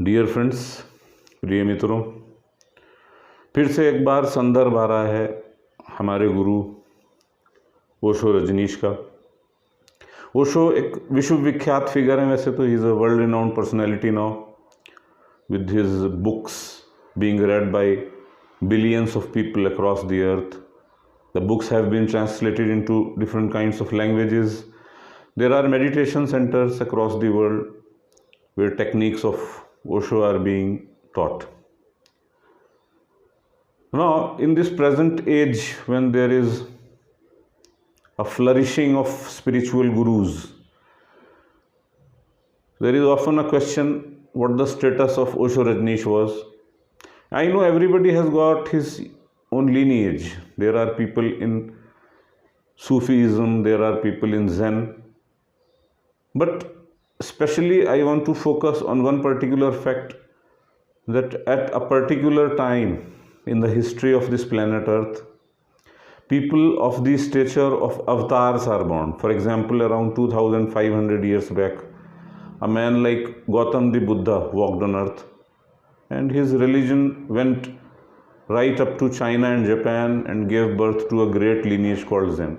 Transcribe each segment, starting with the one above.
Dear friends, प्रिय मित्रों, फिर से एक बार संदर्भ आ रहा है हमारे गुरु ओशो रजनीश का। ओशो एक विश्व विख्यात फिगर है। वैसे तो he is a world renowned personality now with his books being read by billions of people across the earth. The books have been translated into different kinds of languages. There are meditation centers across the world where techniques of Osho are being taught. Now, in this present age, when there is a flourishing of spiritual gurus, there is often a question what the status of Osho Rajneesh was. I know everybody has got his own lineage. There are people in Sufism, there are people in Zen. But especially I want to focus on one particular fact, that at a particular time in the history of this planet Earth, people of the stature of Avtaars are born. For example, around 2500 years back, a man like Gautam the Buddha walked on earth, and his religion went right up to China and Japan and gave birth to a great lineage called Zen.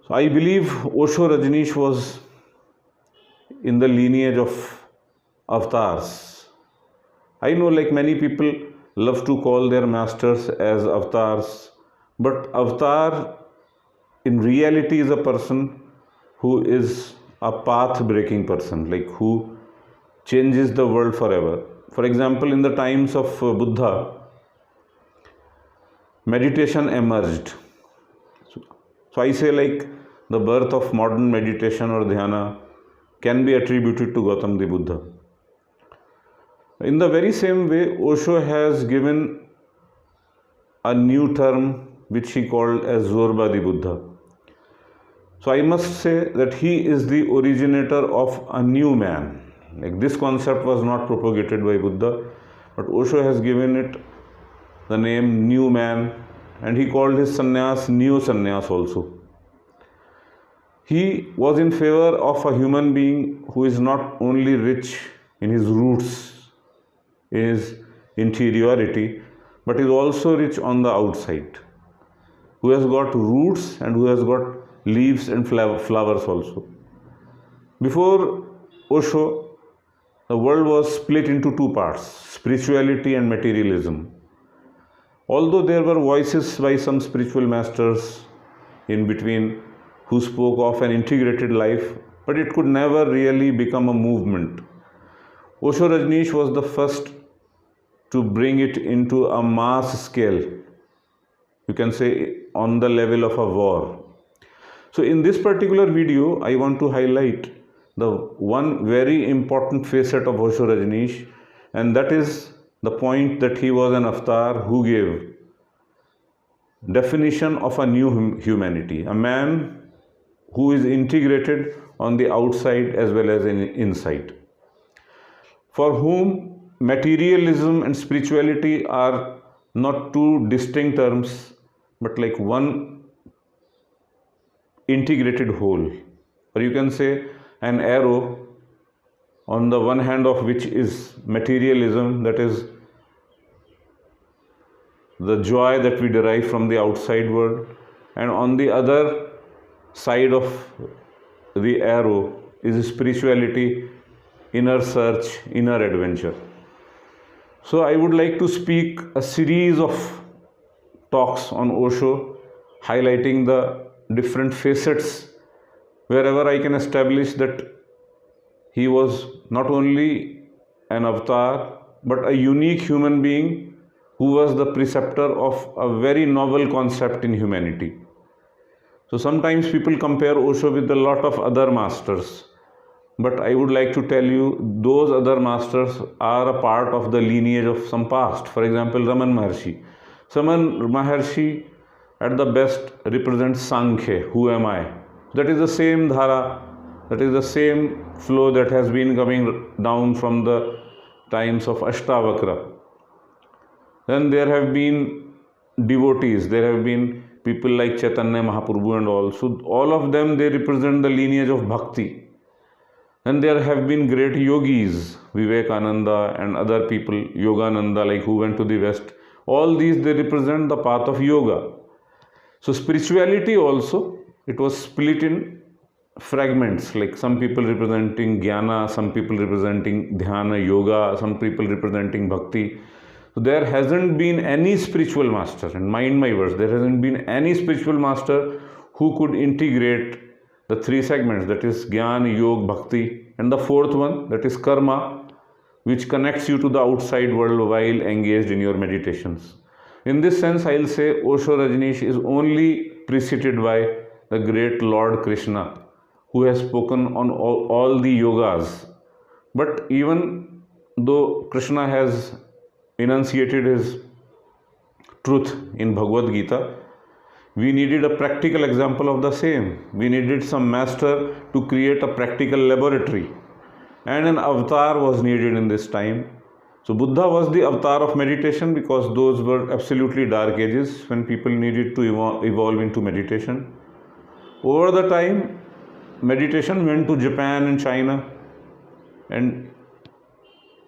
So I believe Osho Rajneesh was in the lineage of Avtaars. I know like many people love to call their masters as Avtaars, but Avtar in reality is a person who is a path-breaking person, like who changes the world forever. For example, in the times of Buddha, meditation emerged. So I say like the birth of modern meditation or dhyana can be attributed to Gautam the Buddha. In the very same way, Osho has given a new term which he called as Zorba the Buddha. So I must say that he is the originator of a new man. Like this concept was not propagated by Buddha, but Osho has given it the name new man, and he called his sannyas neo sannyas also. He was in favor of a human being who is not only rich in his roots, in his interiority, but is also rich on the outside, who has got roots and who has got leaves and flowers also. Before Osho, the world was split into two parts, spirituality and materialism. Although there were voices by some spiritual masters in between who spoke of an integrated life, but it could never really become a movement. Osho Rajneesh was the first to bring it into a mass scale, you can say on the level of a war. So in this particular video, I want to highlight the one very important facet of Osho Rajneesh, and that is the point that he was an Avtaar who gave definition of a new humanity, a man who is integrated on the outside as well as inside, for whom materialism and spirituality are not two distinct terms, but like one integrated whole, or you can say an arrow on the one hand of which is materialism, that is the joy that we derive from the outside world, and on the other side of the arrow is spirituality, inner search, inner adventure. So I would like to speak a series of talks on Osho, highlighting the different facets wherever I can establish that he was not only an Avtaar but a unique human being who was the preceptor of a very novel concept in humanity. So sometimes people compare Osho with a lot of other masters, but I would like to tell you those other masters are a part of the lineage of some past. For example, Raman Maharshi. Raman Maharshi at the best represents Sankhya, who am I? That is the same dhara, that is the same flow that has been coming down from the times of Ashtavakra. Then there have been devotees, there have been people like Chaitanya Mahaprabhu and all. So all of them, they represent the lineage of bhakti. And there have been great yogis, Vivekananda and other people, Yogananda, like who went to the West. All these, they represent the path of yoga. So spirituality also, it was split in fragments, like some people representing jnana, some people representing dhyana, yoga, some people representing bhakti. So there hasn't been any spiritual master, and mind my words, there hasn't been any spiritual master who could integrate the three segments, that is Gyan, Yog, Bhakti, and the fourth one, that is Karma, which connects you to the outside world while engaged in your meditations. In this sense, I'll say Osho Rajneesh is only preceded by the great Lord Krishna, who has spoken on all the yogas. But even though Krishna has enunciated his truth in Bhagavad Gita, we needed a practical example of the same. We needed some master to create a practical laboratory. And an avatar was needed in this time. So Buddha was the avatar of meditation, because those were absolutely dark ages when people needed to evolve into meditation. Over the time, meditation went to Japan and China, and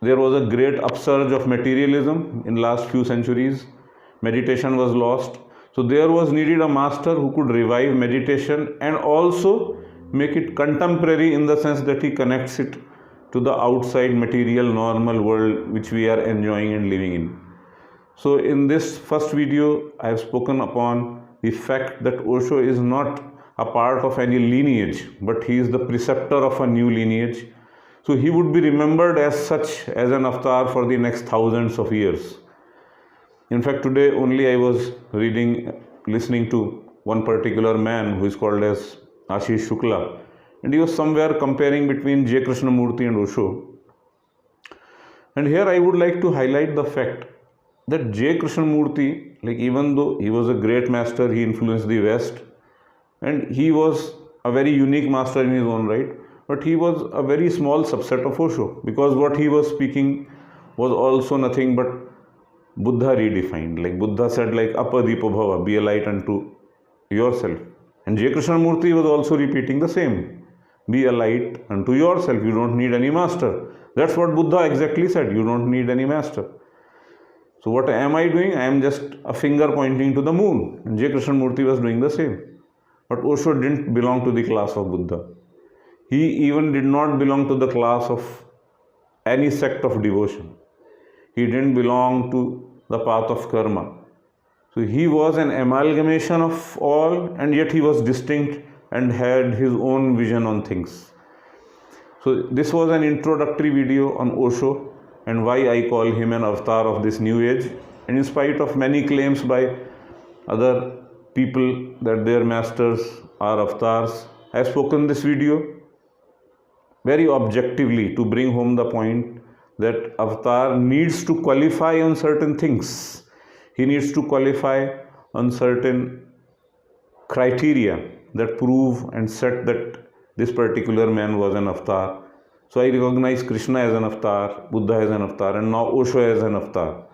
there was a great upsurge of materialism in last few centuries. Meditation was lost. So there was needed a master who could revive meditation and also make it contemporary, in the sense that he connects it to the outside material normal world which we are enjoying and living in. So in this first video, I have spoken upon the fact that Osho is not a part of any lineage, but he is the preceptor of a new lineage. So he would be remembered as such, as an avatar for the next thousands of years. In fact, today only I was listening to one particular man who is called as Ashish Shukla, and he was somewhere comparing between J. Krishnamurti and Osho. And here I would like to highlight the fact that J. Krishnamurti, like even though he was a great master, he influenced the West, and he was a very unique master in his own right, but he was a very small subset of Osho, because what he was speaking was also nothing but Buddha redefined. Like Buddha said, like apadipo bhava, be a light unto yourself. And J. Krishnamurti was also repeating the same. Be a light unto yourself. You don't need any master. That's what Buddha exactly said. You don't need any master. So what am I doing? I am just a finger pointing to the moon. And J. Krishnamurti was doing the same. But Osho didn't belong to the class of Buddha. He even did not belong to the class of any sect of devotion. He didn't belong to the path of karma. So he was an amalgamation of all, and yet he was distinct and had his own vision on things. So this was an introductory video on Osho and why I call him an avatar of this new age. And in spite of many claims by other people that their masters are avatars, I have spoken this video very objectively to bring home the point that avatar needs to qualify on certain things. He needs to qualify on certain criteria that prove and set that this particular man was an avatar. So I recognize Krishna as an avatar, Buddha as an avatar, and now Osho as an avatar.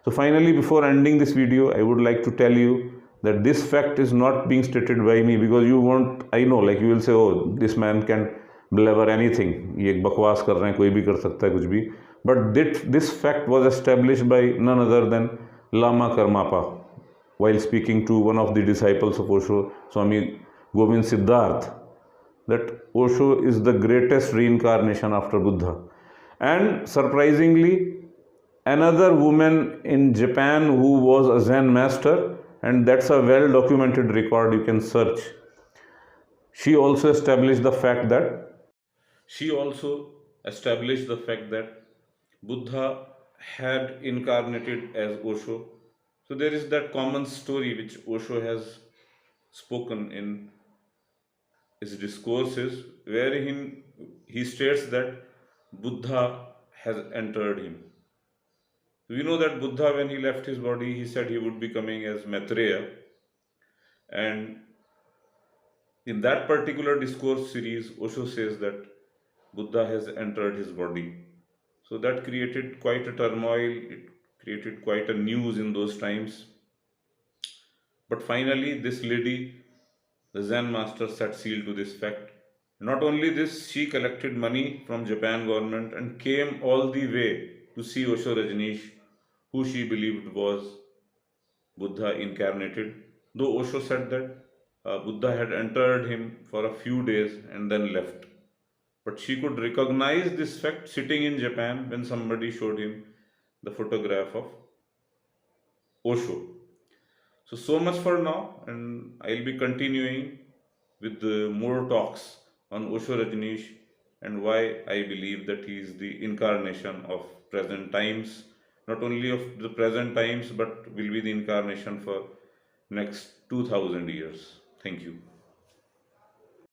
So finally, before ending this video, I would like to tell you that this fact is not being stated by me, because you won't, I know, like you will say, oh, this man can blabber anything, ये बकवास कर रहे हैं, कोई भी कर सकता है कुछ भी. But this fact was established by none other than Lama Karmapa while speaking to one of the disciples of Osho, Swami Govind Siddharth, that Osho is the greatest reincarnation after Buddha. And surprisingly, another woman in Japan who was a Zen master, and that's a well documented record, you can search. She also established the fact that Buddha had incarnated as Osho. So there is that common story which Osho has spoken in his discourses, wherein he states that Buddha has entered him. We know that Buddha, when he left his body, he said he would be coming as Maitreya, and in that particular discourse series, Osho says that Buddha has entered his body. So that created quite a turmoil, it created quite a news in those times. But finally, this lady, the Zen master, set seal to this fact, Not only this, she collected money from Japan government and came all the way to see Osho Rajneesh, who she believed was Buddha incarnated. Though Osho said that Buddha had entered him for a few days and then left. But she could recognize this fact sitting in Japan when somebody showed him the photograph of Osho. So much for now, and I'll be continuing with more talks on Osho Rajneesh and why I believe that he is the incarnation of present times, not only of the present times, but will be the incarnation for next 2000 years. Thank you.